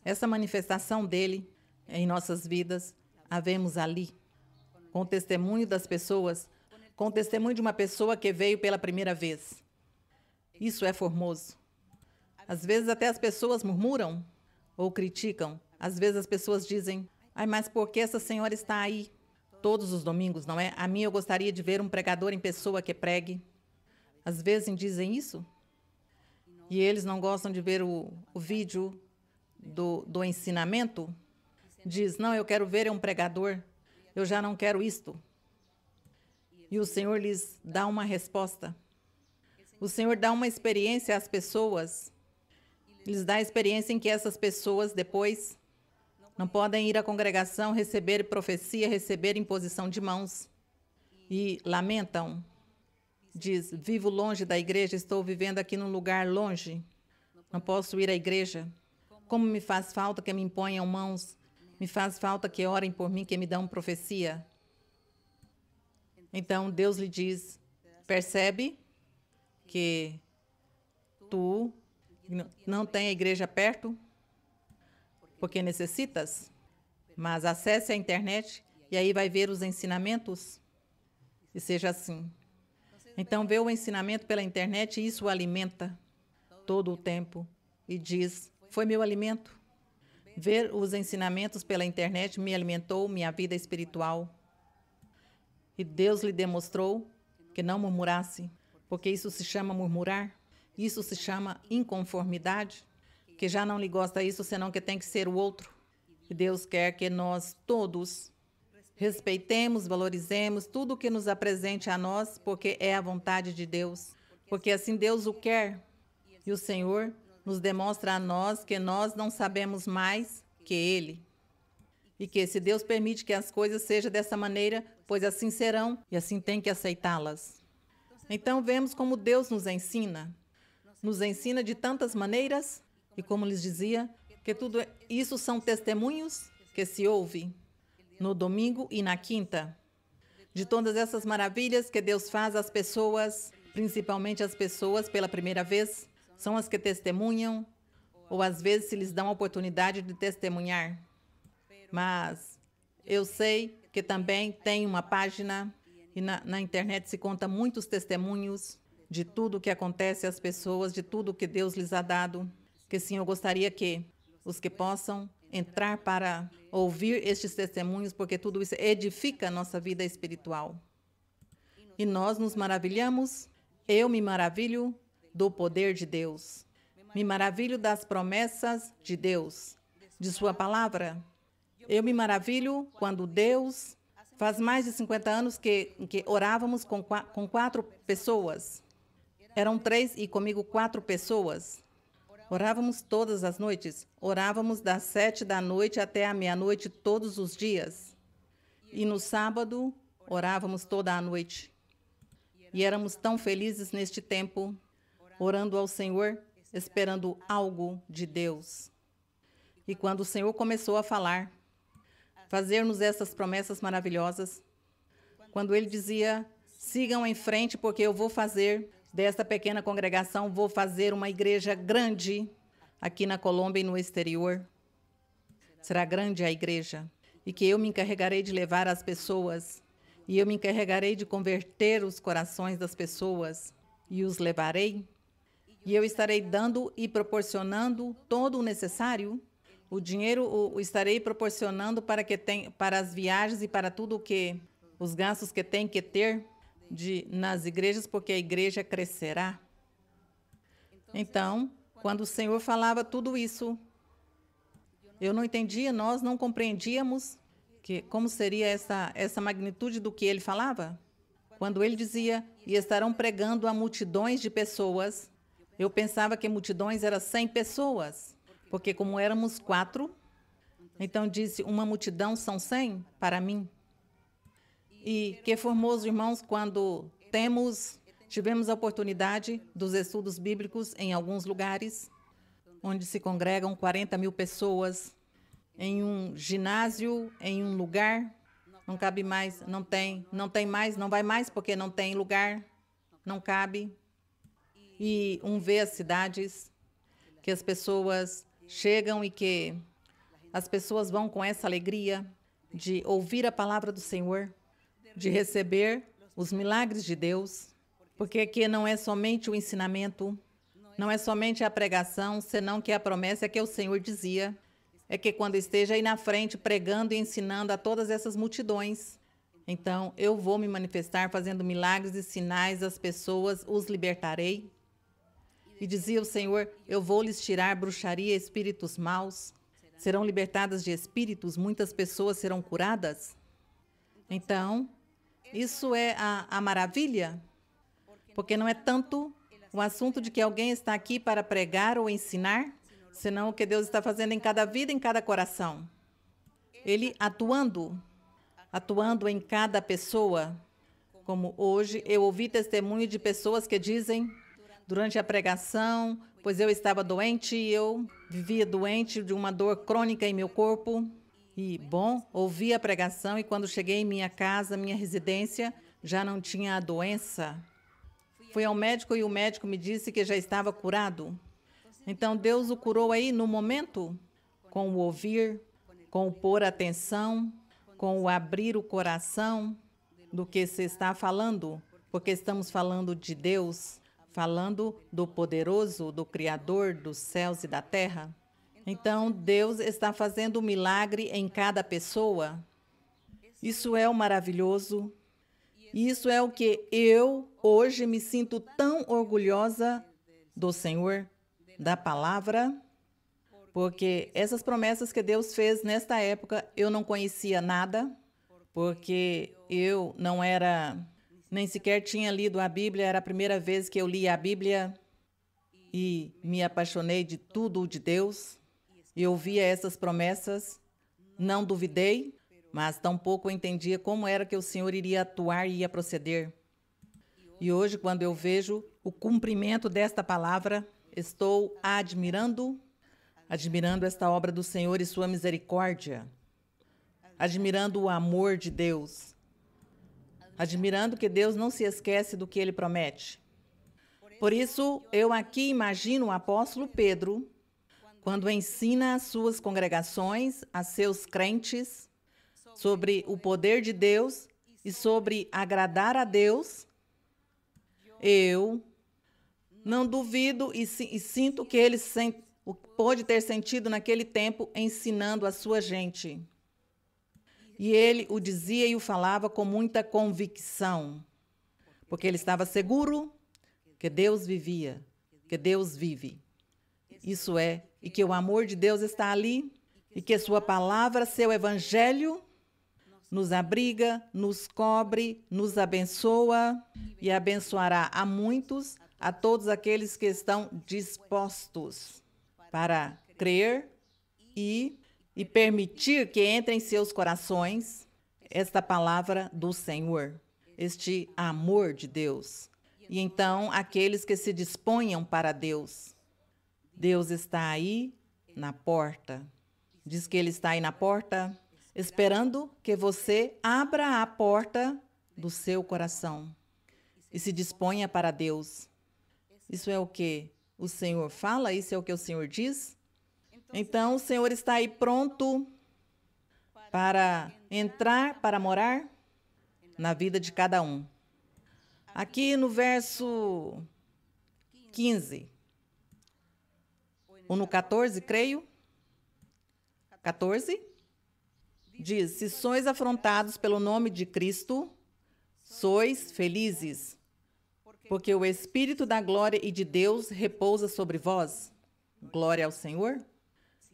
essa manifestação dele em nossas vidas, havemos ali, com o testemunho das pessoas, com o testemunho de uma pessoa que veio pela primeira vez. Isso é formoso. Às vezes até as pessoas murmuram ou criticam. Às vezes as pessoas dizem, mas por que essa senhora está aí todos os domingos, não é? A mim eu gostaria de ver um pregador em pessoa que pregue. Às vezes dizem isso. E eles não gostam de ver o vídeo do ensinamento. Diz, não, eu quero ver um pregador. Eu já não quero isto. E o Senhor lhes dá uma resposta. O Senhor dá uma experiência às pessoas, lhes dá a experiência em que essas pessoas depois não podem ir à congregação, receber profecia, receber imposição de mãos. e lamentam. Diz, vivo longe da igreja, estou vivendo aqui num lugar longe. Não posso ir à igreja. Como me faz falta que me imponham mãos. Me faz falta que orem por mim, que me dão profecia. Então Deus lhe diz, percebe que tu não tem a igreja perto, porque necessitas, mas acesse a internet e aí vai ver os ensinamentos e seja assim. Então vê o ensinamento pela internet e isso o alimenta todo o tempo e diz, foi meu alimento. Ver os ensinamentos pela internet me alimentou minha vida espiritual. E Deus lhe demonstrou que não murmurasse, porque isso se chama murmurar, isso se chama inconformidade, que já não lhe gosta isso, senão que tem que ser o outro. E Deus quer que nós todos respeitemos, valorizemos tudo que nos apresente a nós, porque é a vontade de Deus, porque assim Deus o quer. E o Senhor nos demonstra a nós que nós não sabemos mais que Ele. E que se Deus permite que as coisas sejam dessa maneira, pois assim serão e assim tem que aceitá-las. Então vemos como Deus nos ensina de tantas maneiras, e como lhes dizia, que tudo isso são testemunhos que se ouve no domingo e na quinta, de todas essas maravilhas que Deus faz às pessoas, principalmente as pessoas pela primeira vez, são as que testemunham, ou às vezes se lhes dão a oportunidade de testemunhar. Mas eu sei que também tem uma página e na internet se conta muitos testemunhos de tudo o que acontece às pessoas, de tudo o que Deus lhes ha dado, que sim, eu gostaria que os que possam entrar para ouvir estes testemunhos, porque tudo isso edifica a nossa vida espiritual. E nós nos maravilhamos, eu me maravilho do poder de Deus. Me maravilho das promessas de Deus, de sua palavra. Eu me maravilho quando Deus, faz mais de 50 anos que orávamos com 4 pessoas. Eram 3 e comigo 4 pessoas. Orávamos todas as noites. Orávamos das 7 da noite até a meia-noite todos os dias. E no sábado, orávamos toda a noite. E éramos tão felizes neste tempo, orando ao Senhor, esperando algo de Deus. E quando o Senhor começou a falar, fazer-nos essas promessas maravilhosas, quando Ele dizia, sigam em frente, porque eu vou fazer desta pequena congregação, vou fazer uma igreja grande aqui na Colômbia e no exterior. Será grande a igreja, e que eu me encarregarei de levar as pessoas, e eu me encarregarei de converter os corações das pessoas, e os levarei. E eu estarei dando e proporcionando todo o necessário. O dinheiro o estarei proporcionando para as viagens e para tudo o que os gastos que tem que ter nas igrejas, porque a igreja crescerá. Então, quando o Senhor falava tudo isso, eu não entendia, nós não compreendíamos como seria essa magnitude do que ele falava. Quando ele dizia, e estarão pregando a multidões de pessoas, eu pensava que multidões eram 100 pessoas, porque como éramos 4, então disse, uma multidão são 100 para mim. E que formoso, irmãos, quando tivemos a oportunidade dos estudos bíblicos em alguns lugares, onde se congregam 40 mil pessoas, em um ginásio, em um lugar, não cabe mais, não tem mais, não vai mais porque não tem lugar, não cabe. E vê as cidades, que as pessoas chegam e que as pessoas vão com essa alegria de ouvir a palavra do Senhor, de receber os milagres de Deus, porque aqui não é somente o ensinamento, não é somente a pregação, senão que a promessa é que o Senhor dizia, é que quando esteja aí na frente pregando e ensinando a todas essas multidões, então eu vou me manifestar fazendo milagres e sinais às pessoas, os libertarei. E dizia o Senhor, eu vou lhes tirar bruxaria, espíritos maus, serão libertadas de espíritos, muitas pessoas serão curadas. Então, isso é a maravilha, porque não é tanto o assunto de que alguém está aqui para pregar ou ensinar, senão o que Deus está fazendo em cada vida, em cada coração. Ele atuando em cada pessoa, Como hoje, eu ouvi testemunho de pessoas que dizem, durante a pregação, pois eu estava doente e eu vivia doente de uma dor crônica em meu corpo. E, bom, ouvi a pregação e quando cheguei em minha casa, minha residência, já não tinha a doença. Fui ao médico e o médico me disse que já estava curado. Então, Deus o curou aí no momento, com o ouvir, com o pôr atenção, com o abrir o coração do que se está falando, porque estamos falando de Deus, falando do poderoso, do Criador dos céus e da terra. Então, Deus está fazendo um milagre em cada pessoa. Isso é o maravilhoso. Isso é o que eu, hoje, me sinto tão orgulhosa do Senhor, da palavra, porque essas promessas que Deus fez nesta época, eu não conhecia nada, porque eu não era, nem sequer tinha lido a Bíblia, era a primeira vez que eu li a Bíblia e me apaixonei de tudo de Deus. Eu ouvia essas promessas, não duvidei, mas tampouco entendia como era que o Senhor iria atuar e ia proceder. E hoje, quando eu vejo o cumprimento desta palavra, estou admirando esta obra do Senhor e sua misericórdia, admirando o amor de Deus, admirando que Deus não se esquece do que Ele promete. Por isso, eu aqui imagino o apóstolo Pedro, quando ensina às suas congregações, a seus crentes, sobre o poder de Deus e sobre agradar a Deus, eu não duvido e sinto que ele pôde ter sentido naquele tempo ensinando a sua gente. E ele o dizia e o falava com muita convicção, porque ele estava seguro que Deus vivia, que Deus vive. Isso é, e que o amor de Deus está ali, e que sua palavra, seu evangelho, nos abriga, nos cobre, nos abençoa e abençoará a muitos, a todos aqueles que estão dispostos para crer e permitir que entre em seus corações esta palavra do Senhor, este amor de Deus. E então, aqueles que se disponham para Deus. Deus está aí na porta. Diz que Ele está aí na porta, esperando que você abra a porta do seu coração e se disponha para Deus. Isso é o que o Senhor fala? Isso é o que o Senhor diz? Então, o Senhor está aí pronto para entrar, para morar na vida de cada um. Aqui no verso 15, ou no 14, creio, 14, diz: se sois afrontados pelo nome de Cristo, sois felizes, porque o Espírito da glória e de Deus repousa sobre vós. Glória ao Senhor.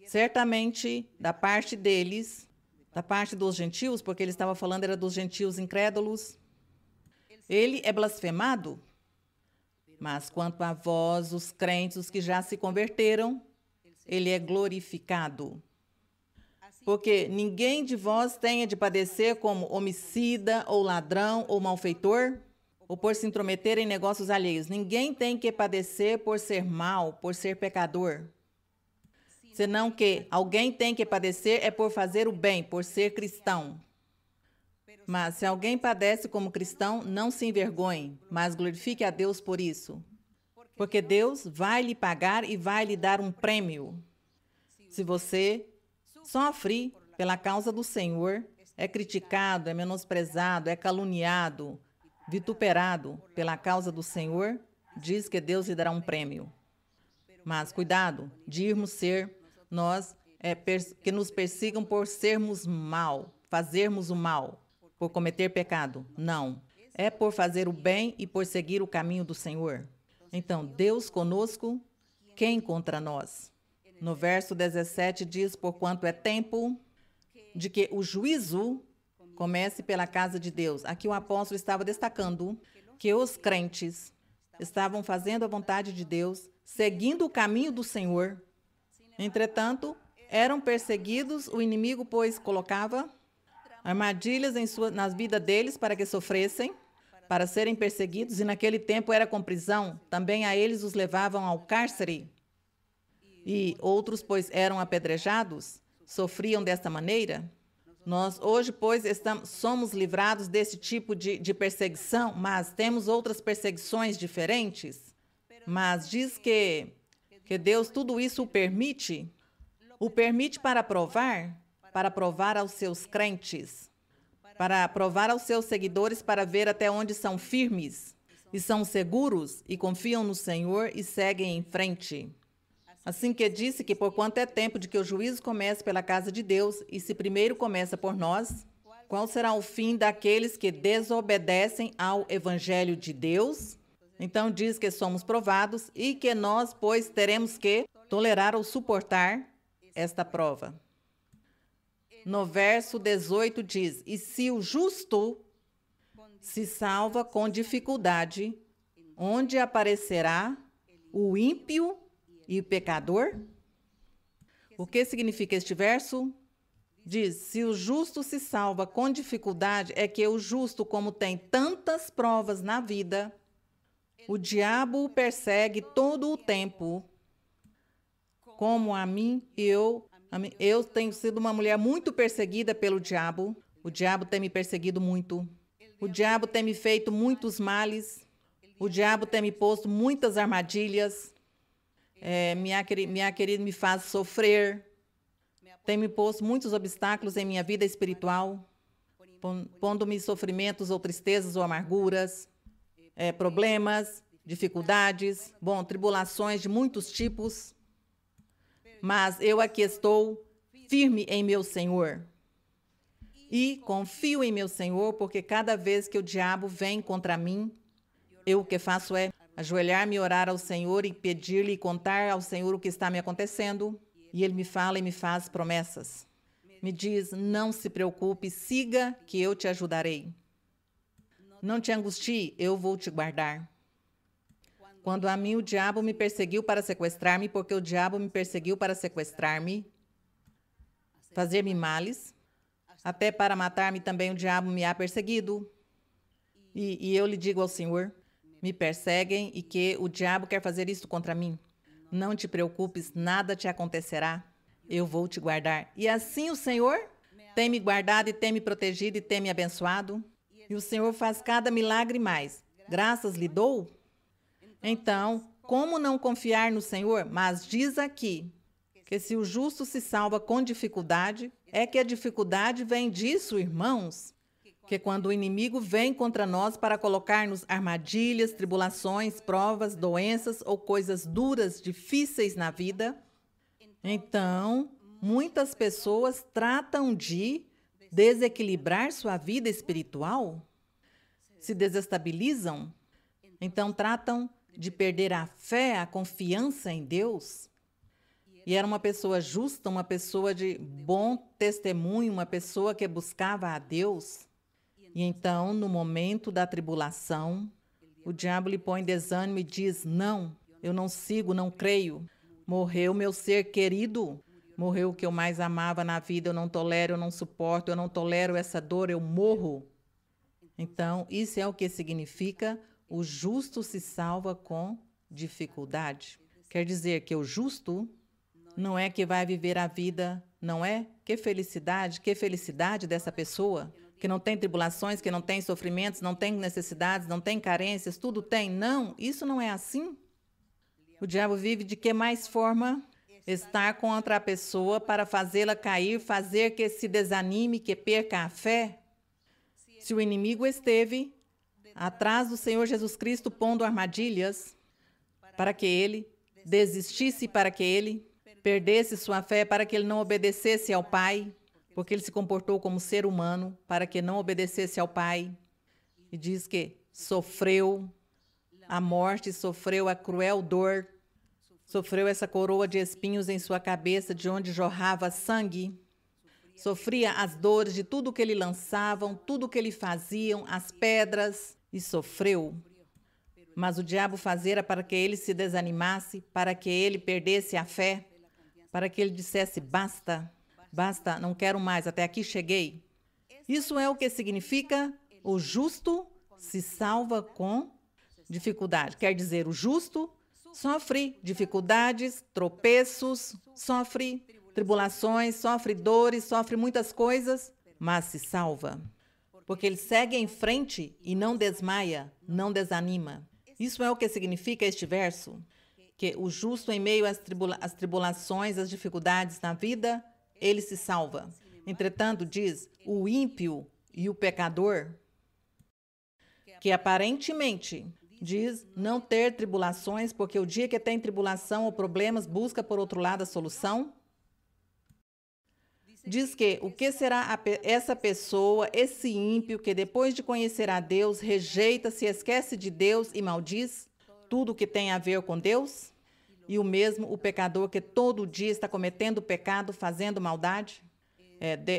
Certamente, da parte deles, da parte dos gentios, porque ele estava falando era dos gentios incrédulos, ele é blasfemado. Mas quanto a vós, os crentes, os que já se converteram, ele é glorificado. Porque ninguém de vós tenha de padecer como homicida, ou ladrão, ou malfeitor, ou por se intrometer em negócios alheios. Ninguém tem que padecer por ser mau, por ser pecador. Senão que alguém tem que padecer é por fazer o bem, por ser cristão. Mas se alguém padece como cristão, não se envergonhe, mas glorifique a Deus por isso. Porque Deus vai lhe pagar e vai lhe dar um prêmio. Se você sofre pela causa do Senhor, é criticado, é menosprezado, é caluniado, vituperado pela causa do Senhor, diz que Deus lhe dará um prêmio. Mas cuidado de irmos ser nós que nos persigam por sermos mal, fazermos o mal, por cometer pecado. Não. É por fazer o bem e por seguir o caminho do Senhor. Então, Deus conosco, quem contra nós? No verso 17 diz: porquanto é tempo de que o juízo comece pela casa de Deus. Aqui o apóstolo estava destacando que os crentes estavam fazendo a vontade de Deus, seguindo o caminho do Senhor. Entretanto, eram perseguidos, o inimigo, pois, colocava armadilhas nas vidas deles para que sofressem, para serem perseguidos, e naquele tempo era com prisão. Também a eles os levavam ao cárcere. E outros, pois eram apedrejados, sofriam desta maneira. Nós hoje, pois, somos livrados desse tipo de perseguição, mas temos outras perseguições diferentes. Mas diz que Deus tudo isso o permite para provar aos seus crentes, para provar aos seus seguidores, para ver até onde são firmes e são seguros e confiam no Senhor e seguem em frente. Assim que disse que porquanto é tempo de que o juízo comece pela casa de Deus, e se primeiro começa por nós, qual será o fim daqueles que desobedecem ao Evangelho de Deus? Então diz que somos provados e que nós, pois, teremos que tolerar ou suportar esta prova. No verso 18 diz: e se o justo se salva com dificuldade, onde aparecerá o ímpio e o pecador? O que significa este verso? Diz: se o justo se salva com dificuldade, é que o justo, como tem tantas provas na vida, o diabo o persegue todo o tempo. Como a mim, eu tenho sido uma mulher muito perseguida pelo diabo. O diabo tem me perseguido muito. O diabo tem me feito muitos males. O diabo tem me posto muitas armadilhas. Minha querida me faz sofrer. Tem me posto muitos obstáculos em minha vida espiritual, pondo-me sofrimentos ou tristezas ou amarguras, problemas, dificuldades, tribulações de muitos tipos. Mas eu aqui estou firme em meu Senhor. E confio em meu Senhor, porque cada vez que o diabo vem contra mim, eu o que faço é ajoelhar-me, orar ao Senhor e pedir-lhe e contar ao Senhor o que está me acontecendo. E Ele me fala e me faz promessas. Me diz: não se preocupe, siga que eu te ajudarei. Não te angustie, eu vou te guardar. Quando a mim o diabo me perseguiu para sequestrar-me, porque o diabo me perseguiu para sequestrar-me, fazer-me males, até para matar-me também o diabo me há perseguido. E eu lhe digo ao Senhor: me perseguem e que o diabo quer fazer isso contra mim. Não te preocupes, nada te acontecerá. Eu vou te guardar. E assim o Senhor tem me guardado e tem me protegido e tem me abençoado. E o Senhor faz cada milagre mais. Graças lhe dou. Então, como não confiar no Senhor? Mas diz aqui que se o justo se salva com dificuldade, é que a dificuldade vem disso, irmãos, que quando o inimigo vem contra nós para colocar-nos armadilhas, tribulações, provas, doenças ou coisas duras, difíceis na vida, então muitas pessoas tratam de desequilibrar sua vida espiritual, se desestabilizam, então tratam de perder a fé, a confiança em Deus. E era uma pessoa justa, uma pessoa de bom testemunho, uma pessoa que buscava a Deus. E então, no momento da tribulação, o diabo lhe põe desânimo e diz: não, eu não sigo, não creio. Morreu meu ser querido, morreu o que eu mais amava na vida, eu não tolero, eu não suporto, eu não tolero essa dor, eu morro. Então, isso é o que significa: o justo se salva com dificuldade. Quer dizer que o justo não é que vai viver a vida, não é? Que felicidade dessa pessoa, que não tem tribulações, que não tem sofrimentos, não tem necessidades, não tem carências, tudo tem. Não, isso não é assim. O diabo vive de que mais forma? Estar contra a pessoa para fazê-la cair, fazer que se desanime, que perca a fé. Se o inimigo esteve atrás do Senhor Jesus Cristo pondo armadilhas para que ele desistisse, para que ele perdesse sua fé, para que ele não obedecesse ao Pai, porque ele se comportou como ser humano, para que não obedecesse ao Pai. E diz que sofreu a morte, sofreu a cruel dor, sofreu essa coroa de espinhos em sua cabeça, de onde jorrava sangue. Sofria as dores de tudo que lhe lançavam, tudo que lhe faziam, as pedras, e sofreu. Mas o diabo fazera para que ele se desanimasse, para que ele perdesse a fé, para que ele dissesse: basta, basta, não quero mais, até aqui cheguei. Isso é o que significa: o justo se salva com dificuldade. Quer dizer, o justo sofre dificuldades, tropeços, sofre tribulações, sofre dores, sofre muitas coisas, mas se salva. Porque ele segue em frente e não desmaia, não desanima. Isso é o que significa este verso, que o justo em meio às tribulações, às dificuldades na vida, ele se salva. Entretanto, diz, o ímpio e o pecador, que aparentemente diz não ter tribulações, porque o dia que tem tribulação ou problemas, busca por outro lado a solução. Diz que o que será essa pessoa, esse ímpio, que depois de conhecer a Deus, rejeita, se esquece de Deus e maldiz tudo que tem a ver com Deus? E o mesmo o pecador que todo dia está cometendo pecado, fazendo maldade,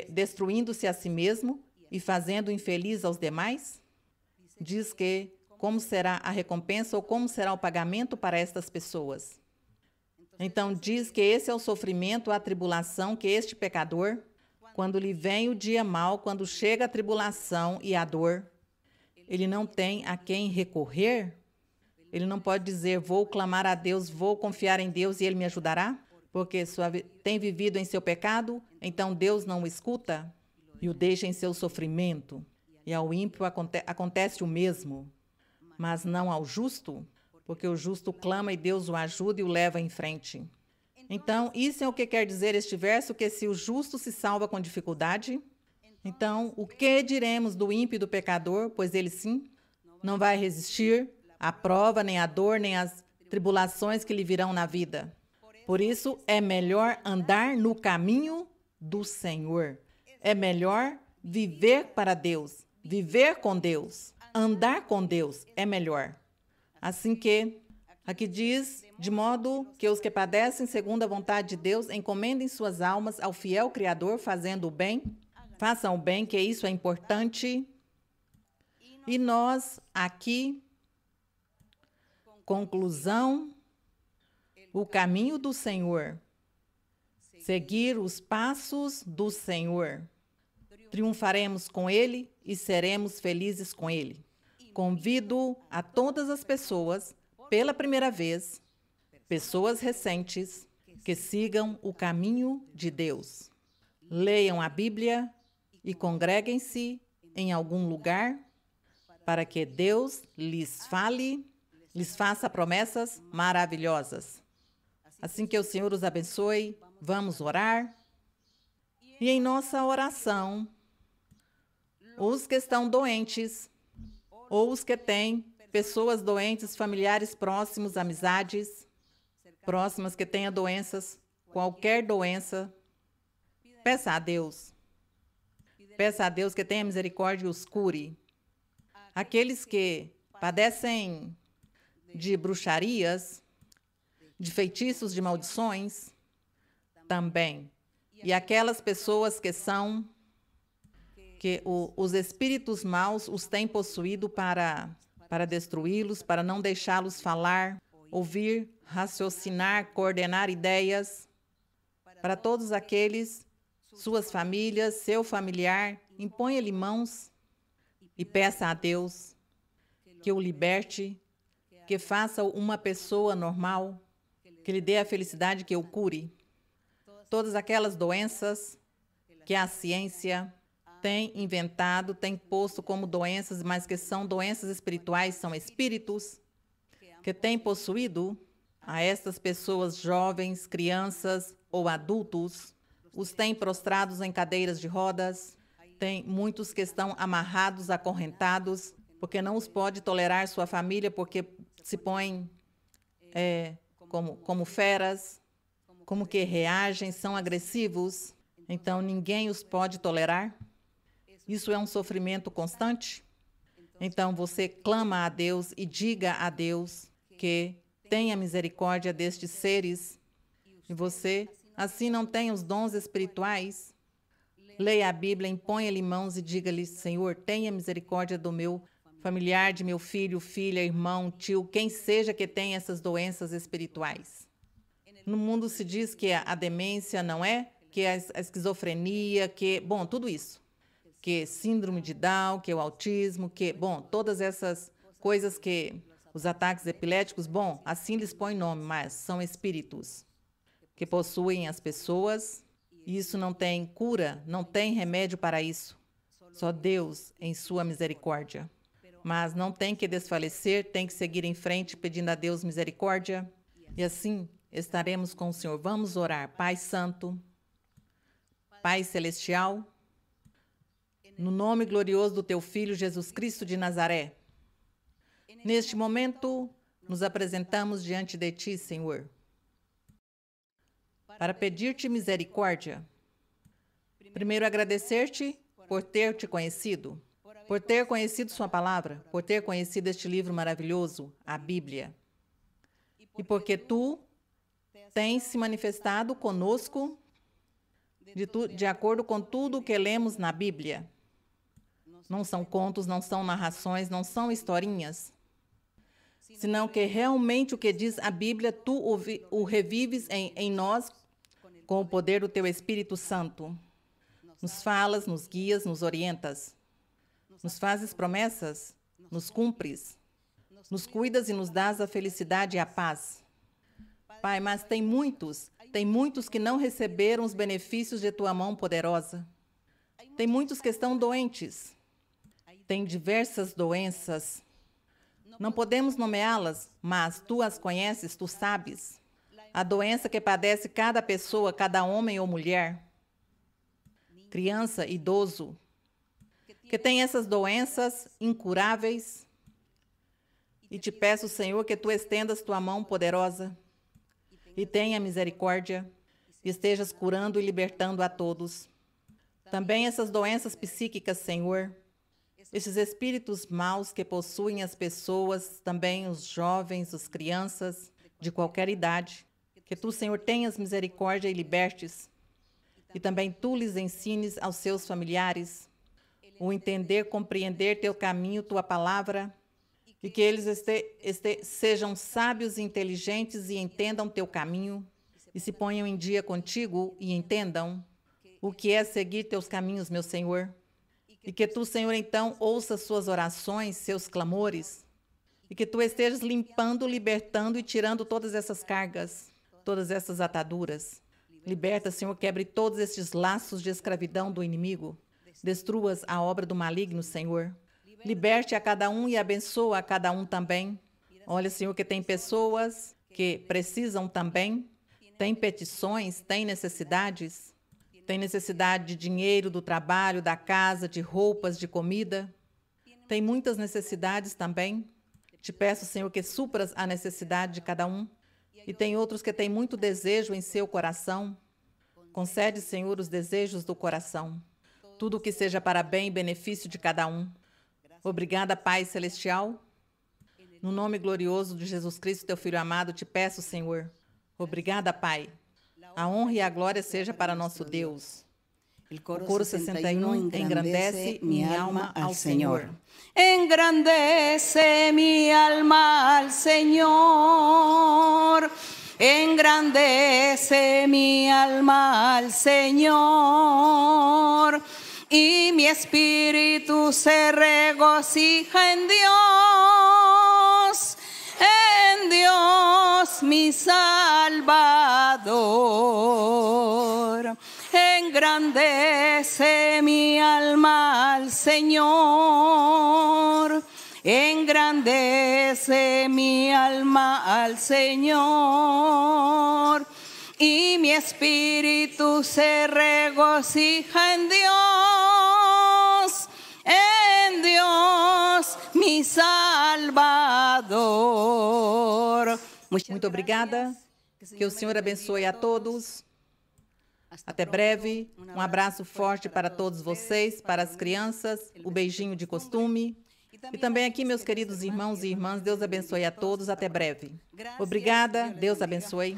destruindo-se a si mesmo e fazendo infeliz aos demais? Diz que como será a recompensa ou como será o pagamento para estas pessoas. Então, diz que esse é o sofrimento, a tribulação que este pecador, quando lhe vem o dia mau, quando chega a tribulação e a dor, ele não tem a quem recorrer. Ele não pode dizer, vou clamar a Deus, vou confiar em Deus e Ele me ajudará, porque tem vivido em seu pecado, então Deus não o escuta e o deixa em seu sofrimento. E ao ímpio acontece o mesmo, mas não ao justo, porque o justo clama e Deus o ajuda e o leva em frente. Então, isso é o que quer dizer este verso, que se o justo se salva com dificuldade, então, o que diremos do ímpio e do pecador? Pois ele sim não vai resistir à prova, nem à dor, nem às tribulações que lhe virão na vida. Por isso, é melhor andar no caminho do Senhor. É melhor viver para Deus, viver com Deus, andar com Deus é melhor. Assim que, aqui diz, de modo que os que padecem segundo a vontade de Deus encomendem suas almas ao fiel Criador, fazendo o bem, façam o bem, que isso é importante. E nós, aqui, conclusão, o caminho do Senhor, seguir os passos do Senhor. Triunfaremos com Ele e seremos felizes com Ele. Convido a todas as pessoas, pela primeira vez, pessoas recentes, que sigam o caminho de Deus. Leiam a Bíblia e congreguem-se em algum lugar para que Deus lhes fale, lhes faça promessas maravilhosas. Assim que o Senhor os abençoe, vamos orar. E em nossa oração, os que estão doentes, ou os que têm pessoas doentes, familiares próximos, amizades próximas que tenham doenças, qualquer doença, peça a Deus. Peça a Deus que tenha misericórdia e os cure. Aqueles que padecem de bruxarias, de feitiços, de maldições, também. E aquelas pessoas que os espíritos maus os têm possuído para destruí-los, para não deixá-los falar, ouvir, raciocinar, coordenar ideias. Para todos aqueles, suas famílias, seu familiar, imponha-lhe mãos e peça a Deus que o liberte, que faça uma pessoa normal, que lhe dê a felicidade, que o cure. Todas aquelas doenças que a ciência tem inventado, tem posto como doenças, mas que são doenças espirituais, são espíritos que têm possuído a estas pessoas jovens, crianças ou adultos, os têm prostrados em cadeiras de rodas, tem muitos que estão amarrados, acorrentados, porque não os pode tolerar sua família, porque se põem como feras, como que reagem, são agressivos, então ninguém os pode tolerar. Isso é um sofrimento constante. Então você clama a Deus e diga a Deus que tenha misericórdia destes seres. E você, assim não tem os dons espirituais, leia a Bíblia, imponha-lhe mãos e diga-lhe, Senhor, tenha misericórdia do meu familiar, de meu filho, filha, irmão, tio, quem seja que tenha essas doenças espirituais. No mundo se diz que a demência não é, que a esquizofrenia, tudo isso. que síndrome de Down, que o autismo, todas essas coisas que os ataques epiléticos, assim lhes põe nome, mas são espíritos que possuem as pessoas e isso não tem cura, não tem remédio para isso. Só Deus em sua misericórdia. Mas não tem que desfalecer, tem que seguir em frente pedindo a Deus misericórdia. E assim estaremos com o Senhor. Vamos orar. Pai Santo, Pai Celestial, no nome glorioso do Teu Filho Jesus Cristo de Nazaré. Neste momento, nos apresentamos diante de Ti, Senhor, para pedir-te misericórdia. Primeiro, agradecer-te por ter te conhecido, por ter conhecido sua palavra, por ter conhecido este livro maravilhoso, a Bíblia. E porque tu tens se manifestado conosco de acordo com tudo o que lemos na Bíblia. Não são contos, não são narrações, não são historinhas, senão que realmente o que diz a Bíblia, tu o revives em nós com o poder do teu Espírito Santo. Nos falas, nos guias, nos orientas. Nos fazes promessas, nos cumpres. Nos cuidas e nos dás a felicidade e a paz. Pai, mas tem muitos que não receberam os benefícios de tua mão poderosa. Tem muitos que estão doentes. Tem diversas doenças. Não podemos nomeá-las, mas tu as conheces, tu sabes. A doença que padece cada pessoa, cada homem ou mulher, criança, idoso, que tem essas doenças incuráveis. E te peço, Senhor, que tu estendas tua mão poderosa e tenha misericórdia e estejas curando e libertando a todos. Também essas doenças psíquicas, Senhor, esses espíritos maus que possuem as pessoas, também os jovens, as crianças, de qualquer idade, que tu, Senhor, tenhas misericórdia e libertes. E também tu lhes ensines aos seus familiares o entender, compreender teu caminho, tua palavra, e que eles sejam sábios e inteligentes e entendam teu caminho, e se ponham em dia contigo e entendam o que é seguir teus caminhos, meu Senhor. E que tu, Senhor, então, ouça suas orações, seus clamores, e que tu estejas limpando, libertando e tirando todas essas cargas, todas essas ataduras. Liberta, Senhor, quebre todos estes laços de escravidão do inimigo. Destruas a obra do maligno, Senhor. Liberte a cada um e abençoa a cada um também. Olha, Senhor, que tem pessoas que precisam também, tem petições, tem necessidades. Tem necessidade de dinheiro, do trabalho, da casa, de roupas, de comida. Tem muitas necessidades também. Te peço, Senhor, que supras a necessidade de cada um. E tem outros que têm muito desejo em seu coração. Concede, Senhor, os desejos do coração. Tudo o que seja para bem e benefício de cada um. Obrigada, Pai Celestial. No nome glorioso de Jesus Cristo, teu Filho amado, te peço, Senhor. Obrigada, Pai. A honra e a glória seja para nosso Deus. O coro 61 engrandece minha alma ao Senhor. Engrandece mi alma al Señor. Engrandece mi alma al Señor. Y mi espíritu se regocija en Dios mi Salvador. Engrandece mi alma al Señor. Engrandece mi alma al Señor. Y mi espíritu se regocija en Dios mi Salvador. Muito obrigada. Que o Senhor abençoe a todos. Até breve. Um abraço forte para todos vocês, para as crianças, o beijinho de costume. E também aqui, meus queridos irmãos e irmãs, Deus abençoe a todos. Até breve. Obrigada. Deus abençoe.